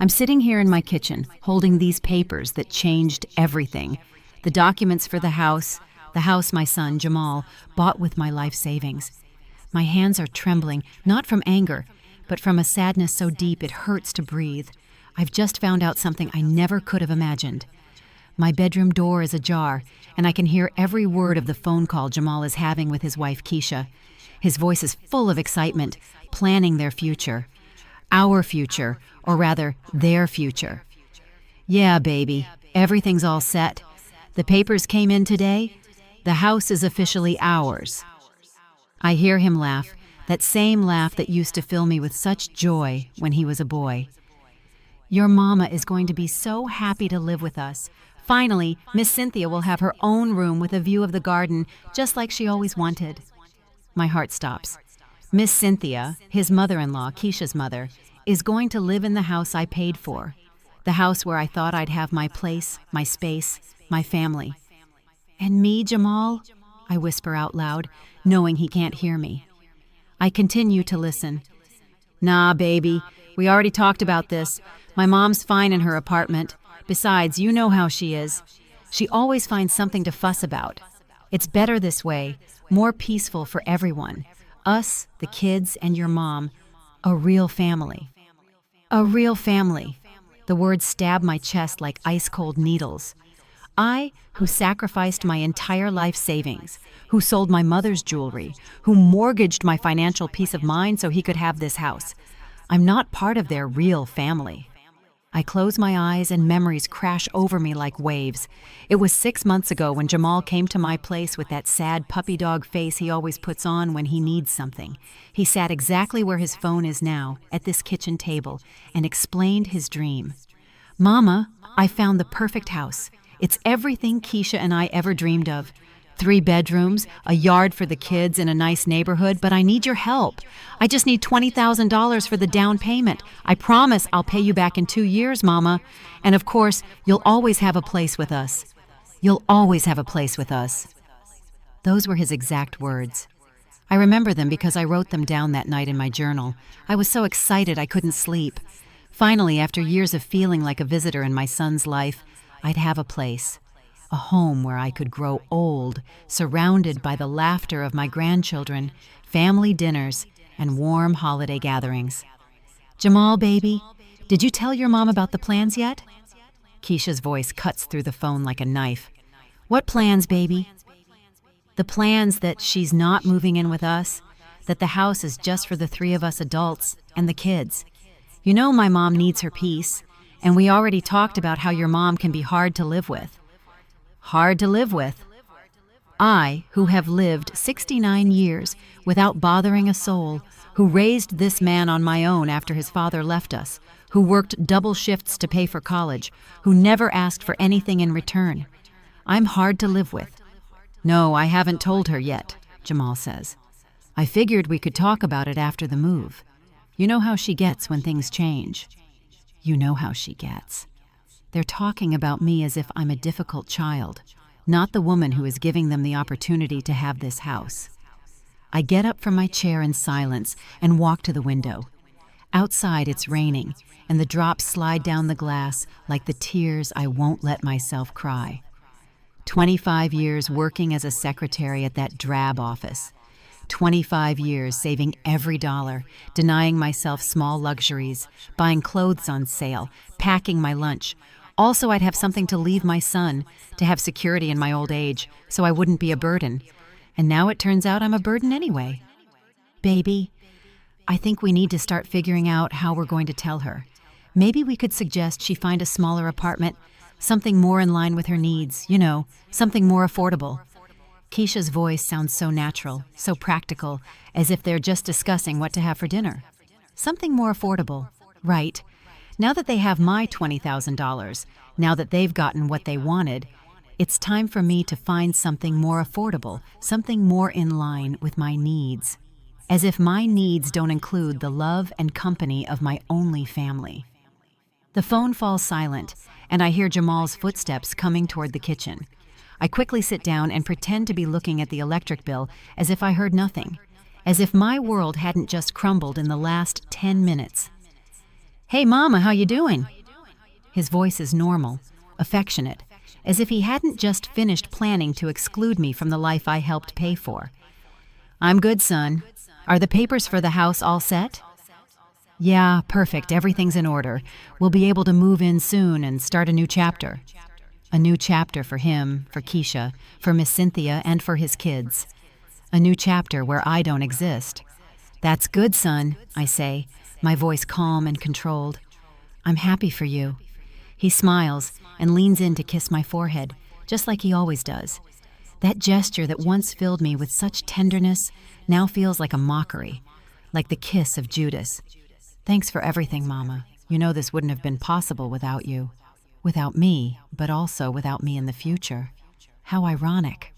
I'm sitting here in my kitchen, holding these papers that changed everything. The documents for the house my son, Jamal, bought with my life savings. My hands are trembling, not from anger, but from a sadness so deep it hurts to breathe. I've just found out something I never could have imagined. My bedroom door is ajar, and I can hear every word of the phone call Jamal is having with his wife, Keisha. His voice is full of excitement, planning their future. Our future, or rather, their future. Yeah, baby, everything's all set. The papers came in today. The house is officially ours. I hear him laugh, that same laugh that used to fill me with such joy when he was a boy. Your mama is going to be so happy to live with us. Finally, Miss Cynthia will have her own room with a view of the garden, just like she always wanted. My heart stops. Miss Cynthia, his mother-in-law, Keisha's mother, is going to live in the house I paid for. The house where I thought I'd have my place, my space, my family. And me, Jamal? I whisper out loud, knowing he can't hear me. I continue to listen. Nah, baby, we already talked about this. My mom's fine in her apartment. Besides, you know how she is. She always finds something to fuss about. It's better this way, more peaceful for everyone. Us, the kids, and your mom. A real family. A real family. The words stab my chest like ice-cold needles. I, who sacrificed my entire life savings, who sold my mother's jewelry, who mortgaged my financial peace of mind so he could have this house. I'm not part of their real family. I close my eyes and memories crash over me like waves. It was 6 months ago when Jamal came to my place with that sad puppy dog face he always puts on when he needs something. He sat exactly where his phone is now, at this kitchen table, and explained his dream. Mama, I found the perfect house. It's everything Keisha and I ever dreamed of. 3 bedrooms, a yard for the kids in a nice neighborhood, but I need your help. I just need $20,000 for the down payment. I promise I'll pay you back in 2 years, Mama. And of course, you'll always have a place with us. You'll always have a place with us. Those were his exact words. I remember them because I wrote them down that night in my journal. I was so excited I couldn't sleep. Finally, after years of feeling like a visitor in my son's life, I'd have a place. A home where I could grow old, surrounded by the laughter of my grandchildren, family dinners, and warm holiday gatherings. Jamal, baby, did you tell your mom about the plans yet? Keisha's voice cuts through the phone like a knife. What plans, baby? The plans that she's not moving in with us, that the house is just for the 3 of us adults and the kids. You know my mom needs her peace, and we already talked about how your mom can be hard to live with. Hard to live with. I, who have lived 69 years without bothering a soul, who raised this man on my own after his father left us, who worked double shifts to pay for college, who never asked for anything in return. I'm hard to live with. No, I haven't told her yet, Jamal says. I figured we could talk about it after the move. You know how she gets when things change. You know how she gets. They're talking about me as if I'm a difficult child, not the woman who is giving them the opportunity to have this house. I get up from my chair in silence and walk to the window. Outside it's raining, and the drops slide down the glass like the tears I won't let myself cry. 25 years working as a secretary at that drab office. 25 years saving every dollar, denying myself small luxuries, buying clothes on sale, packing my lunch. Also, I'd have something to leave my son, to have security in my old age, so I wouldn't be a burden. And now it turns out I'm a burden anyway. Baby, I think we need to start figuring out how we're going to tell her. Maybe we could suggest she find a smaller apartment, something more in line with her needs, something more affordable. Keisha's voice sounds so natural, so practical, as if they're just discussing what to have for dinner. Something more affordable, right? Now that they have my $20,000, now that they've gotten what they wanted, it's time for me to find something more affordable, something more in line with my needs. As if my needs don't include the love and company of my only family. The phone falls silent, and I hear Jamal's footsteps coming toward the kitchen. I quickly sit down and pretend to be looking at the electric bill as if I heard nothing, as if my world hadn't just crumbled in the last 10 minutes. "Hey, Mama, how you doing?" His voice is normal, affectionate, as if he hadn't just finished planning to exclude me from the life I helped pay for. "I'm good, son. Are the papers for the house all set?" "Yeah, perfect. Everything's in order. We'll be able to move in soon and start a new chapter." A new chapter for him, for Keisha, for Miss Cynthia, and for his kids. A new chapter where I don't exist. "That's good, son," I say, my voice calm and controlled. "I'm happy for you." He smiles and leans in to kiss my forehead, just like he always does. That gesture that once filled me with such tenderness now feels like a mockery, like the kiss of Judas. "Thanks for everything, Mama. You know this wouldn't have been possible without you. Without me, but also without me in the future. How ironic."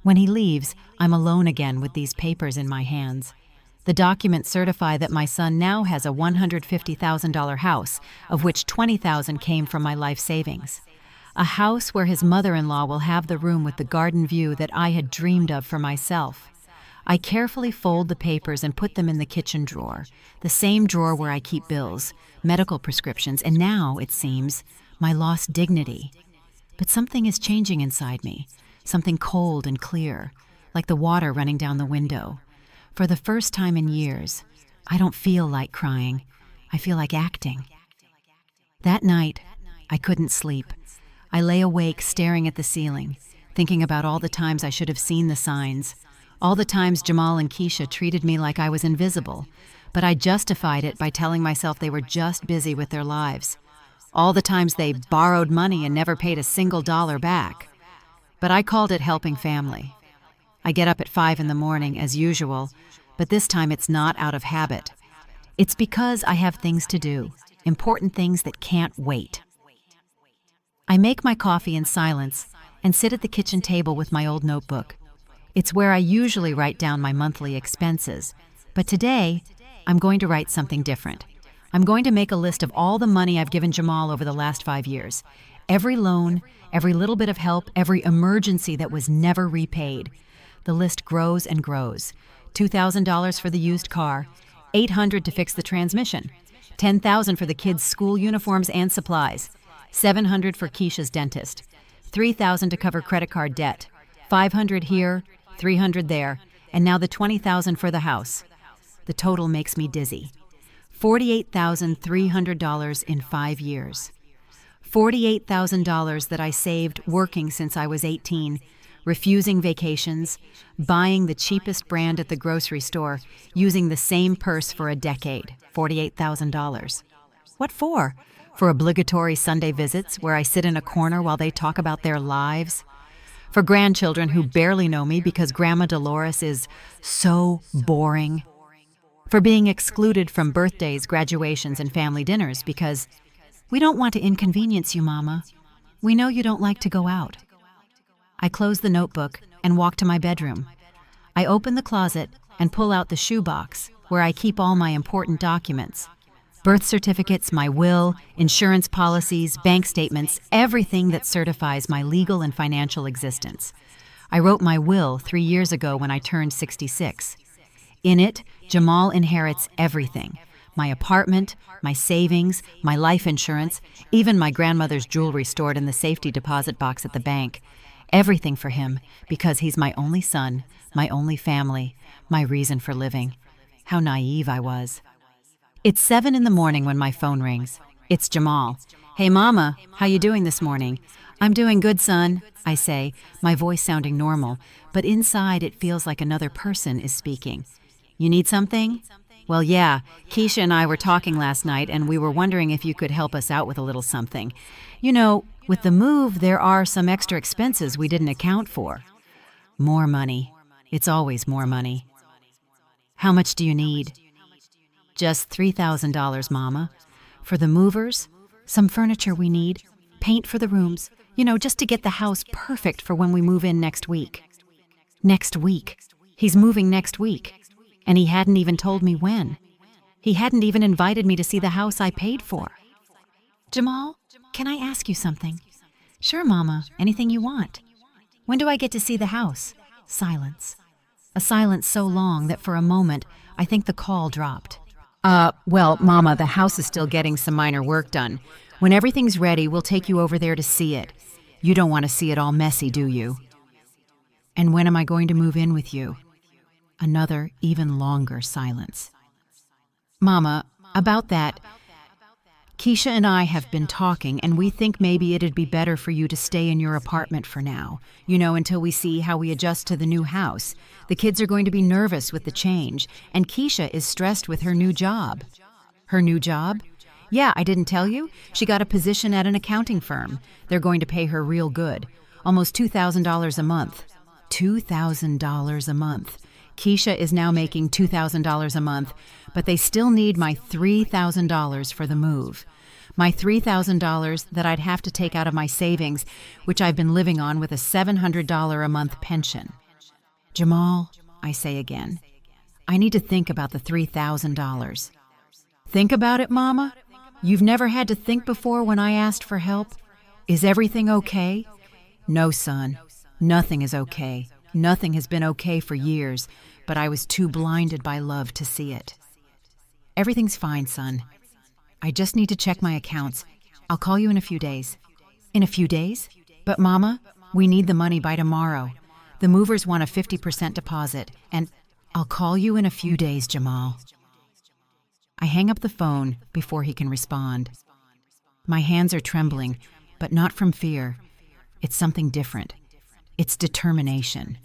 When he leaves, I'm alone again with these papers in my hands. The documents certify that my son now has a $150,000 house, of which $20,000 came from my life savings. A house where his mother-in-law will have the room with the garden view that I had dreamed of for myself. I carefully fold the papers and put them in the kitchen drawer, the same drawer where I keep bills, medical prescriptions, and now, it seems, my lost dignity. But something is changing inside me, something cold and clear, like the water running down the window. For the first time in years, I don't feel like crying. I feel like acting. That night, I couldn't sleep. I lay awake staring at the ceiling, thinking about all the times I should have seen the signs, all the times Jamal and Keisha treated me like I was invisible, but I justified it by telling myself they were just busy with their lives. All the times they borrowed money and never paid a single dollar back. But I called it helping family. I get up at 5 in the morning, as usual, but this time it's not out of habit. It's because I have things to do, important things that can't wait. I make my coffee in silence and sit at the kitchen table with my old notebook. It's where I usually write down my monthly expenses, but today I'm going to write something different. I'm going to make a list of all the money I've given Jamal over the last 5 years. Every loan, every little bit of help, every emergency that was never repaid. The list grows and grows. $2,000 for the used car, $800 to fix the transmission, $10,000 for the kids' school uniforms and supplies, $700 for Keisha's dentist, $3,000 to cover credit card debt, $500 here, $300 there, and now the $20,000 for the house. The total makes me dizzy. $48,300 in 5 years. $48,000 that I saved working since I was 18, refusing vacations, buying the cheapest brand at the grocery store, using the same purse for a decade. $48,000. What for? For obligatory Sunday visits where I sit in a corner while they talk about their lives? For grandchildren who barely know me because Grandma Dolores is so boring? For being excluded from birthdays, graduations, and family dinners because we don't want to inconvenience you, Mama. We know you don't like to go out. I close the notebook and walk to my bedroom. I open the closet and pull out the shoebox where I keep all my important documents. Birth certificates, my will, insurance policies, bank statements, everything that certifies my legal and financial existence. I wrote my will 3 years ago when I turned 66. In it, Jamal inherits everything. My apartment, my savings, my life insurance, even my grandmother's jewelry stored in the safety deposit box at the bank. Everything for him, because he's my only son, my only family, my reason for living. How naive I was. It's 7 in the morning when my phone rings. It's Jamal. "Hey, Mama, how you doing this morning?" "I'm doing good, son," I say, my voice sounding normal, but inside it feels like another person is speaking. "You need something?" "Well, yeah, Keisha and I were talking last night, and we were wondering if you could help us out with a little something. You know, with the move, there are some extra expenses we didn't account for." More money. It's always more money. "How much do you need?" "Just $3,000, Mama. For the movers, some furniture we need, paint for the rooms, just to get the house perfect for when we move in next week." Next week. He's moving next week. And he hadn't even told me when. He hadn't even invited me to see the house I paid for. "Jamal, can I ask you something?" "Sure, Mama. Anything you want." "When do I get to see the house?" Silence. A silence so long that for a moment I think the call dropped. Well, Mama, the house is still getting some minor work done. When everything's ready, we'll take you over there to see it. You don't want to see it all messy, do you? And when am I going to move in with you? Another, even longer silence. Mama, about that, Keisha and I have been talking, and we think maybe it'd be better for you to stay in your apartment for now, until we see how we adjust to the new house. The kids are going to be nervous with the change, and Keisha is stressed with her new job. Her new job? Yeah, I didn't tell you? She got a position at an accounting firm. They're going to pay her real good. Almost $2,000 a month. $2,000 a month. Keisha is now making $2,000 a month, but they still need my $3,000 for the move. My $3,000 that I'd have to take out of my savings, which I've been living on with a $700 a month pension. Jamal, I say again, I need to think about the $3,000. Think about it, Mama? You've never had to think before when I asked for help? Is everything okay? No, son. Nothing is okay. Nothing has been okay for years, but I was too blinded by love to see it. Everything's fine, son. I just need to check my accounts. I'll call you in a few days. In a few days? But Mama, we need the money by tomorrow. The movers want a 50% deposit, and I'll call you in a few days, Jamal. I hang up the phone before he can respond. My hands are trembling, but not from fear. It's something different. It's determination.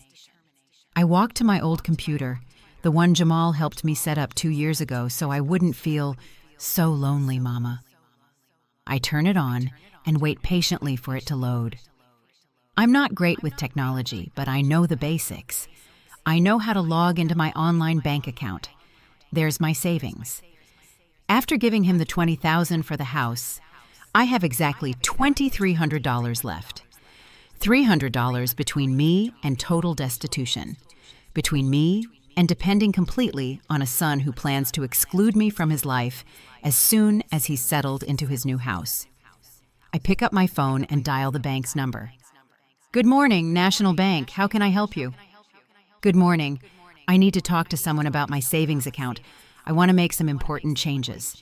I walk to my old computer, the one Jamal helped me set up 2 years ago so I wouldn't feel so lonely, Mama. I turn it on and wait patiently for it to load. I'm not great with technology, but I know the basics. I know how to log into my online bank account. There's my savings. After giving him the $20,000 for the house, I have exactly $2,300 left. $300 between me and total destitution. Between me and depending completely on a son who plans to exclude me from his life as soon as he's settled into his new house. I pick up my phone and dial the bank's number. Good morning, National Bank. How can I help you? Good morning. I need to talk to someone about my savings account. I want to make some important changes.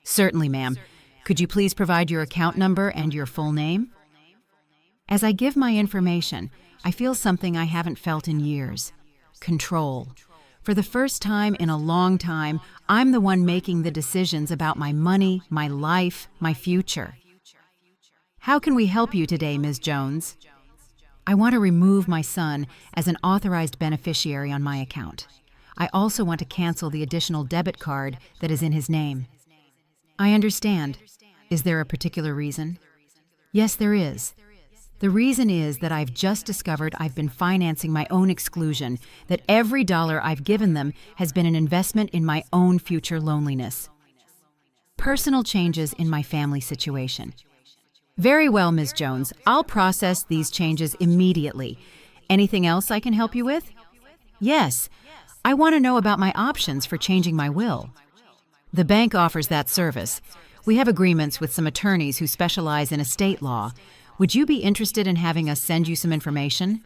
Certainly, ma'am. Could you please provide your account number and your full name? As I give my information, I feel something I haven't felt in years. Control. For the first time in a long time, I'm the one making the decisions about my money, my life, my future. How can we help you today, Ms. Jones? I want to remove my son as an authorized beneficiary on my account. I also want to cancel the additional debit card that is in his name. I understand. Is there a particular reason? Yes, there is. The reason is that I've just discovered I've been financing my own exclusion, that every dollar I've given them has been an investment in my own future loneliness. Personal changes in my family situation. Very well, Ms. Jones. I'll process these changes immediately. Anything else I can help you with? Yes. I want to know about my options for changing my will. The bank offers that service. We have agreements with some attorneys who specialize in estate law. Would you be interested in having us send you some information?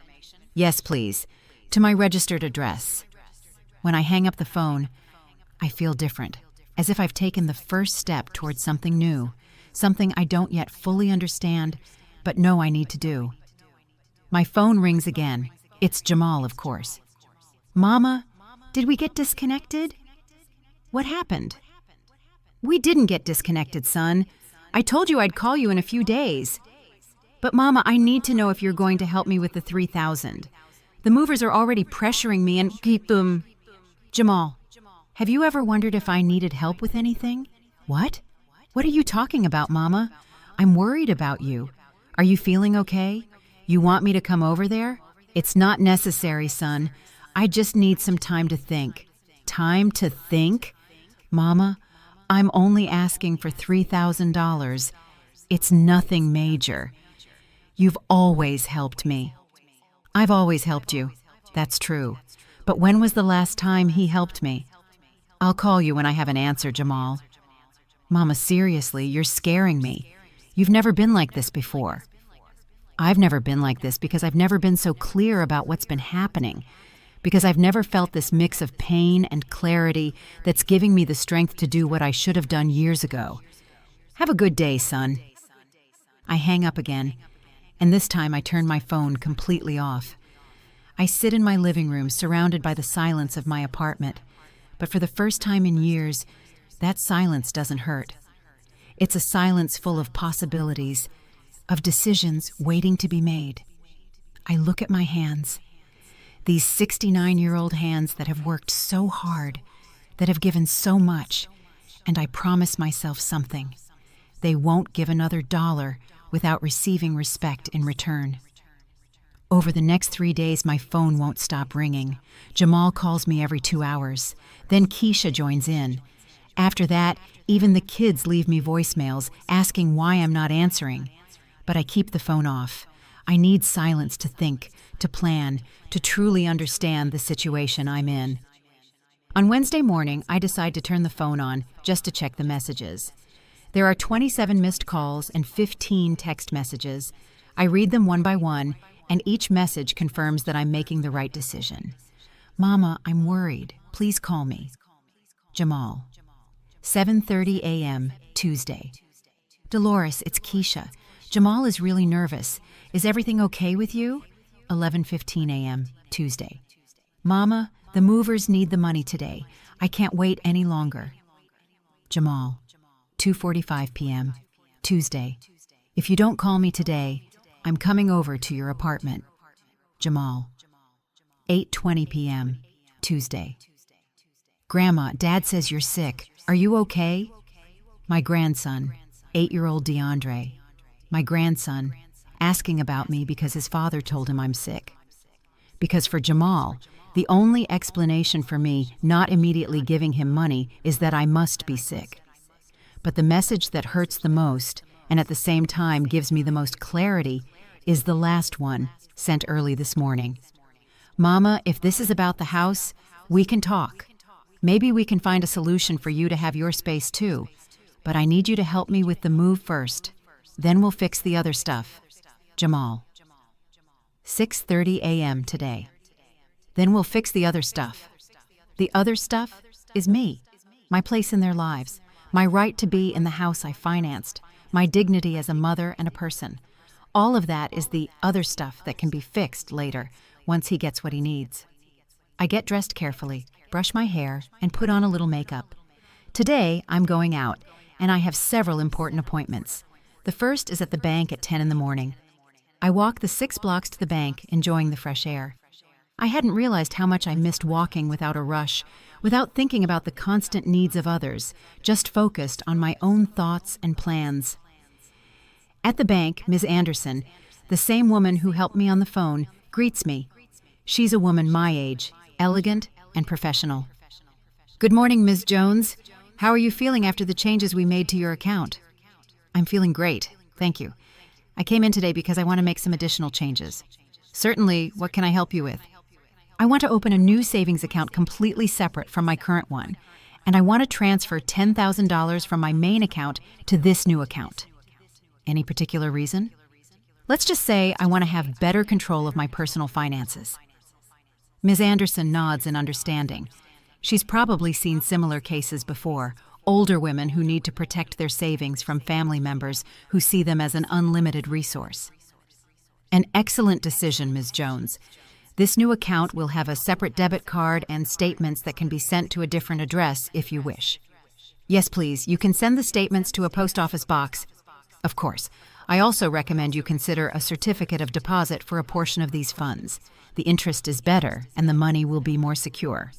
Yes, please. To my registered address. When I hang up the phone, I feel different, as if I've taken the first step towards something new, something I don't yet fully understand, but know I need to do. My phone rings again. It's Jamal, of course. Mama, did we get disconnected? What happened? We didn't get disconnected, son. I told you I'd call you in a few days. But Mama, I need to know if you're going to help me with the $3,000. The movers are already pressuring me and keep them. Jamal, have you ever wondered if I needed help with anything? What? What are you talking about, Mama? I'm worried about you. Are you feeling okay? You want me to come over there? It's not necessary, son. I just need some time to think. Time to think? Mama, I'm only asking for $3,000. It's nothing major. You've always helped me. I've always helped you. That's true. But when was the last time he helped me? I'll call you when I have an answer, Jamal. Mama, seriously, you're scaring me. You've never been like this before. I've never been like this because I've never been so clear about what's been happening. because I've never felt this mix of pain and clarity that's giving me the strength to do what I should have done years ago. Have a good day, son. I hang up again, and this time I turn my phone completely off. I sit in my living room surrounded by the silence of my apartment, but for the first time in years, that silence doesn't hurt. It's a silence full of possibilities, of decisions waiting to be made. I look at my hands, these 69-year-old hands that have worked so hard, that have given so much, and I promise myself something. They won't give another dollar without receiving respect in return. Over the next 3 days, my phone won't stop ringing. Jamal calls me every 2 hours. Then Keisha joins in. After that, even the kids leave me voicemails asking why I'm not answering. But I keep the phone off. I need silence to think, to plan, to truly understand the situation I'm in. On Wednesday morning, I decide to turn the phone on just to check the messages. There are 27 missed calls and 15 text messages. I read them one by one, and each message confirms that I'm making the right decision. Mama, I'm worried. Please call me. Jamal. 7:30 a.m., Tuesday. Dolores, it's Keisha. Jamal is really nervous. Is everything okay with you? 11:15 a.m., Tuesday. Mama, the movers need the money today. I can't wait any longer. Jamal. 2:45 p.m., Tuesday. If you don't call me today, I'm coming over to your apartment. Jamal. 8:20 p.m., Tuesday. Grandma, Dad says you're sick. Are you okay? My grandson, 8-year-old DeAndre. My grandson, asking about me because his father told him I'm sick. Because for Jamal, the only explanation for me not immediately giving him money is that I must be sick. But the message that hurts the most, and at the same time gives me the most clarity, is the last one, sent early this morning. Mama, if this is about the house, we can talk. Maybe we can find a solution for you to have your space too, but I need you to help me with the move first. Then we'll fix the other stuff. Jamal. 6:30 a.m. today. Then we'll fix the other stuff. The other stuff is me, my place in their lives, my right to be in the house I financed, my dignity as a mother and a person. All of that is the other stuff that can be fixed later, once he gets what he needs. I get dressed carefully, brush my hair, and put on a little makeup. Today, I'm going out, and I have several important appointments. The first is at the bank at 10 in the morning. I walk the 6 blocks to the bank, enjoying the fresh air. I hadn't realized how much I missed walking without a rush, without thinking about the constant needs of others, just focused on my own thoughts and plans. At the bank, Ms. Anderson, the same woman who helped me on the phone, greets me. She's a woman my age, elegant and professional. Good morning, Ms. Jones. How are you feeling after the changes we made to your account? I'm feeling great, thank you. I came in today because I want to make some additional changes. Certainly, what can I help you with? I want to open a new savings account completely separate from my current one, and I want to transfer $10,000 from my main account to this new account. Any particular reason? Let's just say I want to have better control of my personal finances. Ms. Anderson nods in understanding. She's probably seen similar cases before, older women who need to protect their savings from family members who see them as an unlimited resource. An excellent decision, Ms. Jones. This new account will have a separate debit card and statements that can be sent to a different address if you wish. Yes, please. You can send the statements to a post office box. Of course. I also recommend you consider a certificate of deposit for a portion of these funds. The interest is better, and the money will be more secure.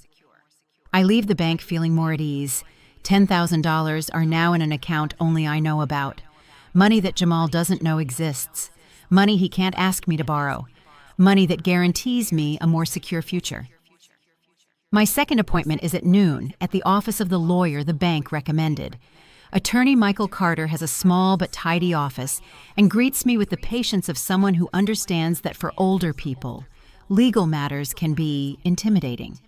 I leave the bank feeling more at ease. $10,000 are now in an account only I know about. Money that Jamal doesn't know exists. Money he can't ask me to borrow. Money that guarantees me a more secure future. My second appointment is at noon at the office of the lawyer the bank recommended. Attorney Michael Carter has a small but tidy office and greets me with the patience of someone who understands that for older people, legal matters can be intimidating.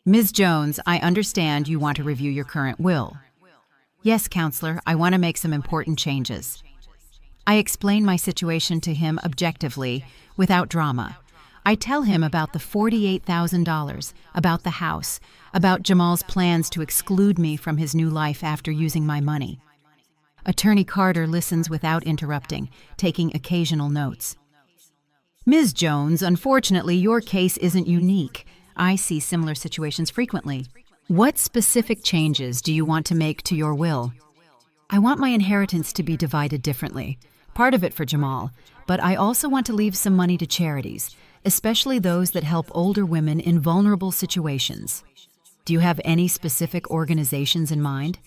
Ms. Jones, I understand you want to review your current will. Yes, counselor, I want to make some important changes. I explain my situation to him objectively, without drama. I tell him about the $48,000, about the house, about Jamal's plans to exclude me from his new life after using my money. Attorney Carter listens without interrupting, taking occasional notes. Ms. Jones, unfortunately, your case isn't unique. I see similar situations frequently. What specific changes do you want to make to your will? I want my inheritance to be divided differently, part of it for Jamal, but I also want to leave some money to charities, especially those that help older women in vulnerable situations. Do you have any specific organizations in mind?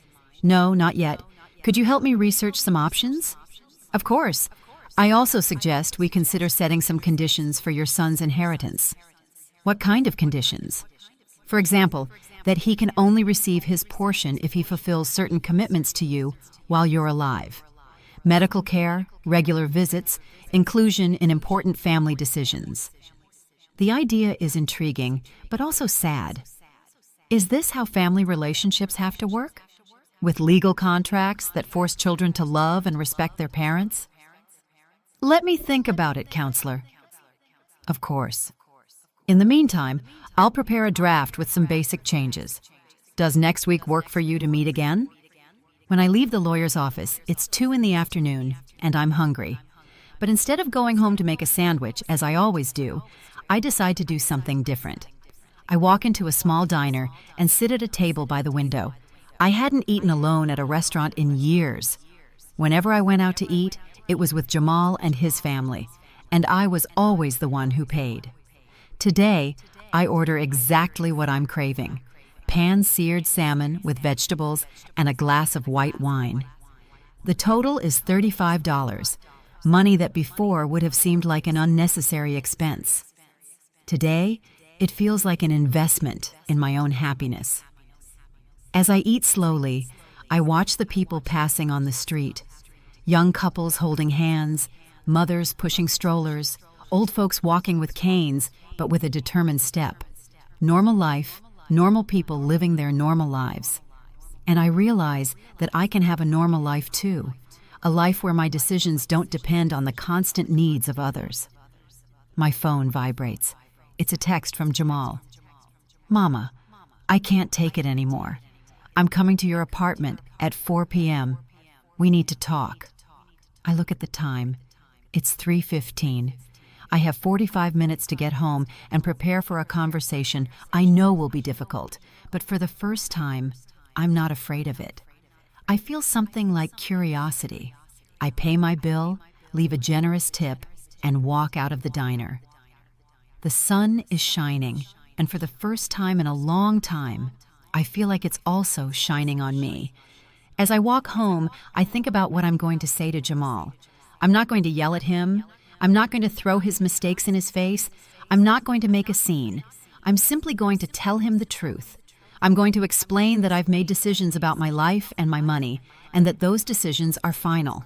No, not yet. Could you help me research some options? Of course. I also suggest we consider setting some conditions for your son's inheritance. What kind of conditions? For example, that he can only receive his portion if he fulfills certain commitments to you while you're alive. Medical care, regular visits, inclusion in important family decisions. The idea is intriguing, but also sad. Is this how family relationships have to work? With legal contracts that force children to love and respect their parents? Let me think about it, counselor. Of course. In the meantime, I'll prepare a draft with some basic changes. Does next week work for you to meet again? When I leave the lawyer's office, it's 2 p.m, and I'm hungry. But instead of going home to make a sandwich, as I always do, I decide to do something different. I walk into a small diner and sit at a table by the window. I hadn't eaten alone at a restaurant in years. Whenever I went out to eat, it was with Jamal and his family, and I was always the one who paid. Today, I order exactly what I'm craving: pan-seared salmon with vegetables and a glass of white wine. The total is $35, money that before would have seemed like an unnecessary expense. Today, it feels like an investment in my own happiness. As I eat slowly, I watch the people passing on the street. Young couples holding hands, mothers pushing strollers, old folks walking with canes, but with a determined step. Normal life, normal people living their normal lives. And I realize that I can have a normal life too, a life where my decisions don't depend on the constant needs of others. My phone vibrates. It's a text from Jamal. Mama, I can't take it anymore. I'm coming to your apartment at 4 p.m. We need to talk. I look at the time. It's 3:15. I have 45 minutes to get home and prepare for a conversation I know will be difficult, but for the first time, I'm not afraid of it. I feel something like curiosity. I pay my bill, leave a generous tip, and walk out of the diner. The sun is shining, and for the first time in a long time, I feel like it's also shining on me. As I walk home, I think about what I'm going to say to Jamal. I'm not going to yell at him. I'm not going to throw his mistakes in his face. I'm not going to make a scene. I'm simply going to tell him the truth. I'm going to explain that I've made decisions about my life and my money, and that those decisions are final.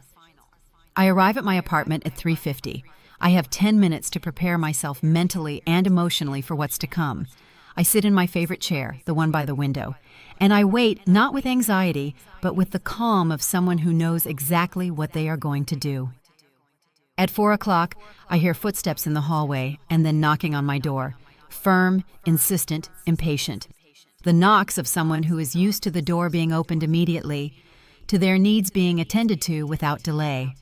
I arrive at my apartment at 3:50. I have 10 minutes to prepare myself mentally and emotionally for what's to come. I sit in my favorite chair, the one by the window, and I wait not with anxiety, but with the calm of someone who knows exactly what they are going to do. At 4 o'clock, I hear footsteps in the hallway and then knocking on my door, firm, insistent, impatient. The knocks of someone who is used to the door being opened immediately, to their needs being attended to without delay.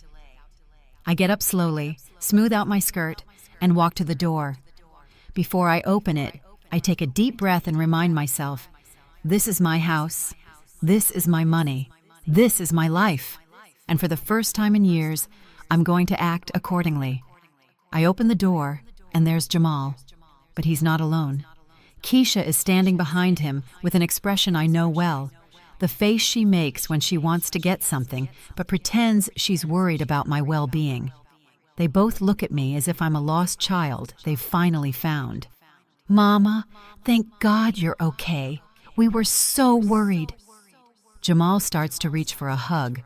I get up slowly, smooth out my skirt, and walk to the door. Before I open it, I take a deep breath and remind myself, this is my house, this is my money, this is my life, and for the first time in years, I'm going to act accordingly. I open the door, and there's Jamal, but he's not alone. Keisha is standing behind him with an expression I know well, the face she makes when she wants to get something, but pretends she's worried about my well-being. They both look at me as if I'm a lost child they've finally found. Mama, thank God you're okay. We were so worried. Jamal starts to reach for a hug,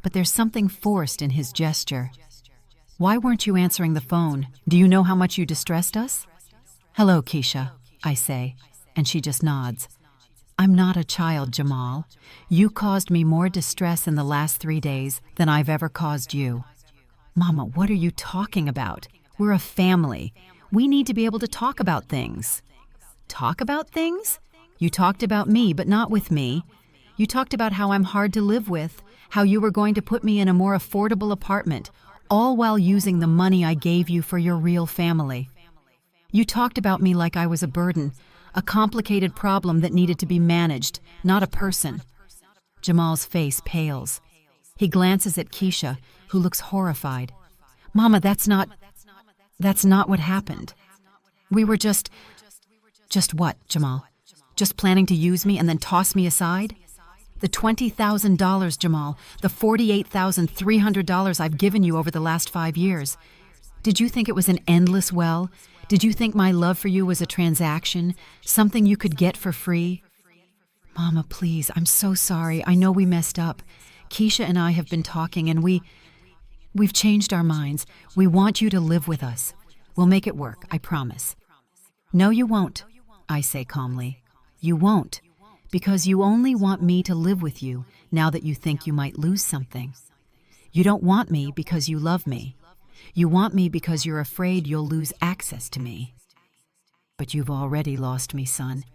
but there's something forced in his gesture. Why weren't you answering the phone? Do you know how much you distressed us? Hello, Keisha, I say, and she just nods. I'm not a child, Jamal. You caused me more distress in the last 3 days than I've ever caused you. Mama, what are you talking about? We're a family. We need to be able to talk about things. Talk about things? You talked about me, but not with me. You talked about how I'm hard to live with, how you were going to put me in a more affordable apartment, all while using the money I gave you for your real family. You talked about me like I was a burden, a complicated problem that needed to be managed, not a person. Jamal's face pales. He glances at Keisha, who looks horrified. Mama, that's not what happened. We were just what, Jamal? Just planning to use me and then toss me aside? The $20,000, Jamal, the $48,300 I've given you over the last 5 years. Did you think it was an endless well? Did you think my love for you was a transaction, something you could get for free? Mama, please, I'm so sorry. I know we messed up. Keisha and I have been talking and we've changed our minds. We want you to live with us. We'll make it work, I promise. No, you won't, I say calmly. You won't, because you only want me to live with you now that you think you might lose something. You don't want me because you love me. You want me because you're afraid you'll lose access to me. But you've already lost me, son.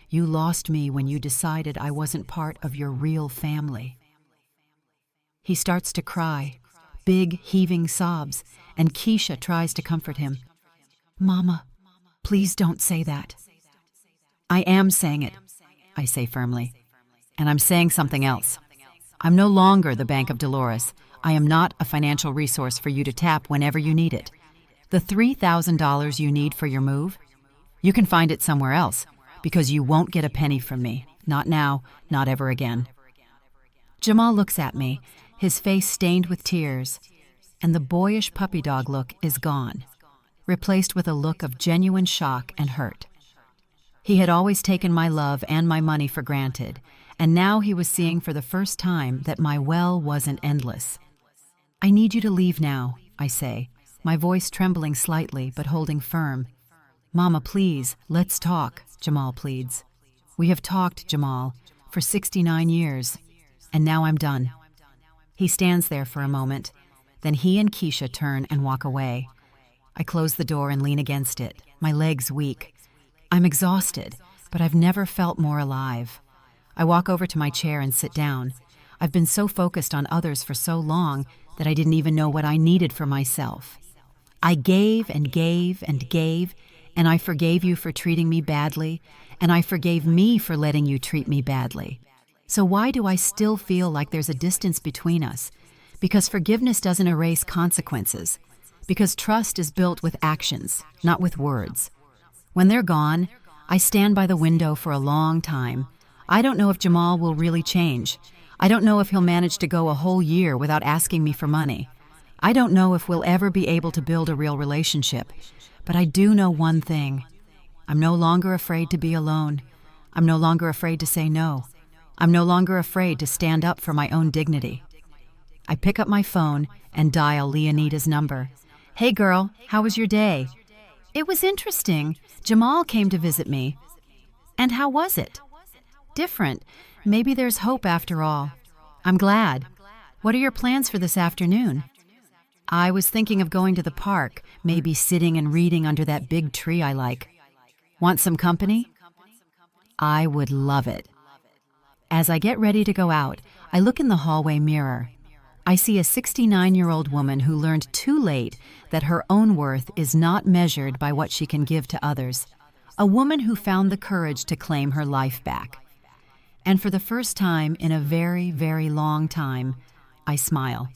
You lost me when you decided I wasn't part of your real family. He starts to cry, big, heaving sobs, and Keisha tries to comfort him. Mama, please don't say that. I am saying it, I say firmly. And I'm saying something else. I'm no longer the Bank of Dolores. I am not a financial resource for you to tap whenever you need it. The $3,000 you need for your move, you can find it somewhere else, because you won't get a penny from me. Not now, not ever again. Jamal looks at me, his face stained with tears, and the boyish puppy dog look is gone, replaced with a look of genuine shock and hurt. He had always taken my love and my money for granted, and now he was seeing for the first time that my well wasn't endless. I need you to leave now, I say, my voice trembling slightly but holding firm. Mama, please, let's talk, Jamal pleads. We have talked, Jamal, for 69 years, and now I'm done. He stands there for a moment, then he and Keisha turn and walk away. I close the door and lean against it, my legs weak. I'm exhausted, but I've never felt more alive. I walk over to my chair and sit down. I've been so focused on others for so long that I didn't even know what I needed for myself. I gave and gave and gave, and I forgave you for treating me badly, and I forgave me for letting you treat me badly. So why do I still feel like there's a distance between us? Because forgiveness doesn't erase consequences. Because trust is built with actions, not with words. When they're gone, I stand by the window for a long time. I don't know if Jamal will really change. I don't know if he'll manage to go a whole year without asking me for money. I don't know if we'll ever be able to build a real relationship. But I do know one thing. I'm no longer afraid to be alone. I'm no longer afraid to say no. I'm no longer afraid to stand up for my own dignity. I pick up my phone and dial Leonida's number. Hey girl, how was your day? It was interesting. Jamal came to visit me. And how was it? Different. Maybe there's hope after all. I'm glad. What are your plans for this afternoon? I was thinking of going to the park, maybe sitting and reading under that big tree I like. Want some company? I would love it. As I get ready to go out, I look in the hallway mirror. I see a 69-year-old woman who learned too late that her own worth is not measured by what she can give to others. A woman who found the courage to claim her life back. And for the first time in a very, very long time, I smile.